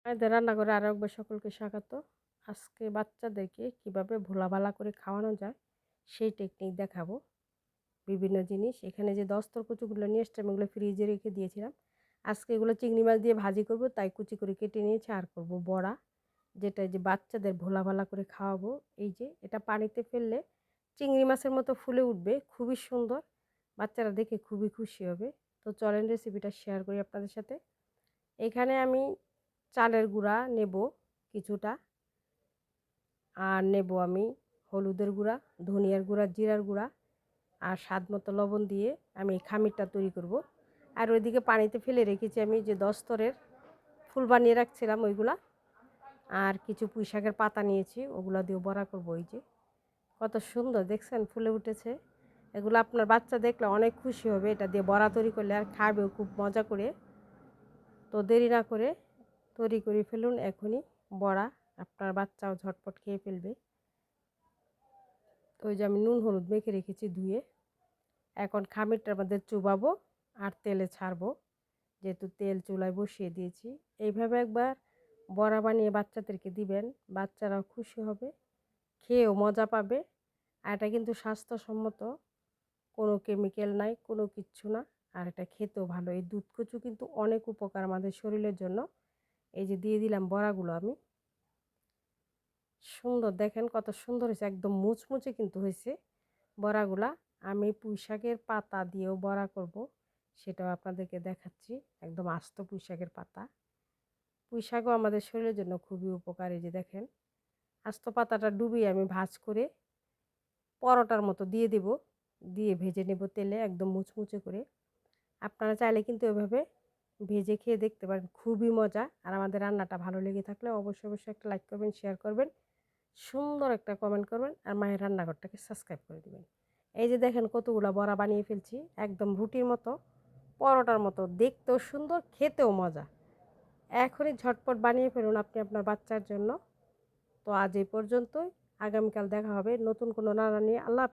আমাদের রান্নাঘরে আরও একবার সকলকে স্বাগত। আজকে বাচ্চাদেরকে কিভাবে ভোলাভালা করে খাওয়ানো যায় সেই টেকনিক দেখাবো। বিভিন্ন জিনিস এখানে যে দস্তর কচুগুলো নিয়ে এসেছিলাম এগুলো ফ্রিজে রেখে দিয়েছিলাম। আজকে এগুলো চিংড়ি মাছ দিয়ে ভাজি করব, তাই কুচি করে কেটে নিয়েছি। আর করব বড়া, যেটা যে বাচ্চাদের ভোলাভালা করে খাওয়াবো। এই যে এটা পানিতে ফেললে চিংড়ি মাছের মতো ফুলে উঠবে, খুবই সুন্দর, বাচ্চারা দেখে খুবই খুশি হবে। তো চলেন রেসিপিটা শেয়ার করি আপনাদের সাথে। এখানে আমি চালের গুঁড়া নেব কিছুটা, আর নেব আমি হলুদের গুঁড়া, ধনিয়ার গুঁড়া, জিরার গুঁড়া আর স্বাদ মতো লবণ দিয়ে আমি এই খামিরটা তৈরি করব। আর ওইদিকে পানিতে ফেলে রেখেছি আমি যে দস্তরের ফুল বানিয়ে রাখছিলাম ওইগুলা, আর কিছু পুঁই শাকের পাতা নিয়েছি, ওগুলো দিয়ে বড়া করব। ওই যে কত সুন্দর দেখছেন ফুলে উঠেছে। এগুলো আপনার বাচ্চা দেখলে অনেক খুশি হবে, এটা দিয়ে বড়া তৈরি করলে আর খাবেও খুব মজা করে। তো দেরি না করে তৈরি করে ফেলুন এখনই বড়া, আপনার বাচ্চাও ঝটপট খেয়ে ফেলবে। তো ওই যে আমি নুন হলুদ মেখে রেখেছি ধুয়ে, এখন খামিরটার মধ্যে চুবাবো আর তেলে ছাড়বো, যেহেতু তেল চুলায় বসিয়ে দিয়েছি। এইভাবে একবার বড়া বানিয়ে বাচ্চাদেরকে দিবেন, বাচ্চারাও খুশি হবে, খেয়েও মজা পাবে। আর এটা কিন্তু স্বাস্থ্যসম্মত, কোনো কেমিক্যাল নাই, কোনো কিচ্ছু না। আর এটা খেতেও ভালো। এই দুধ কচু কিন্তু অনেক উপকার আমাদের শরীরের জন্য। এই যে দিয়ে দিলাম বড়াগুলো আমি, সুন্দর দেখেন কত সুন্দর হয়েছে, একদম মুচমুচে কিন্তু হয়েছে বড়াগুলা। আমি পুঁই শাকের পাতা দিয়েও বড়া করব, সেটাও আপনাদেরকে দেখাচ্ছি। একদম আস্ত পুঁই শাকের পাতা, পুঁই শাকও আমাদের শরীরের জন্য খুবই উপকারী। যে দেখেন আস্ত পাতাটা ডুবিয়ে আমি ভাজ করে পরোটার মতো দিয়ে দেব, দিয়ে ভেজে নেব তেলে একদম মুচমুচে করে। আপনারা চাইলে কিন্তু এভাবে ভেজে খেয়ে দেখতে পারেন, খুবই মজা। আর আমাদের রান্নাটা ভালো লেগে থাকলে অবশ্যই অবশ্যই একটা লাইক করবেন, শেয়ার করবেন, সুন্দর একটা কমেন্ট করবেন, আর মায়ের রান্নাঘরটাকে সাবস্ক্রাইব করে দেবেন। এই যে দেখেন কতগুলো বড়া বানিয়ে ফেলছি, একদম রুটির মতো, পরোটার মতো, দেখতেও সুন্দর, খেতেও মজা। এখনই ঝটপট বানিয়ে ফেলুন আপনি আপনার বাচ্চার জন্য। তো আজ এই পর্যন্তই, আগামীকাল দেখা হবে নতুন কোনো রান্না নিয়ে। আল্লাহ।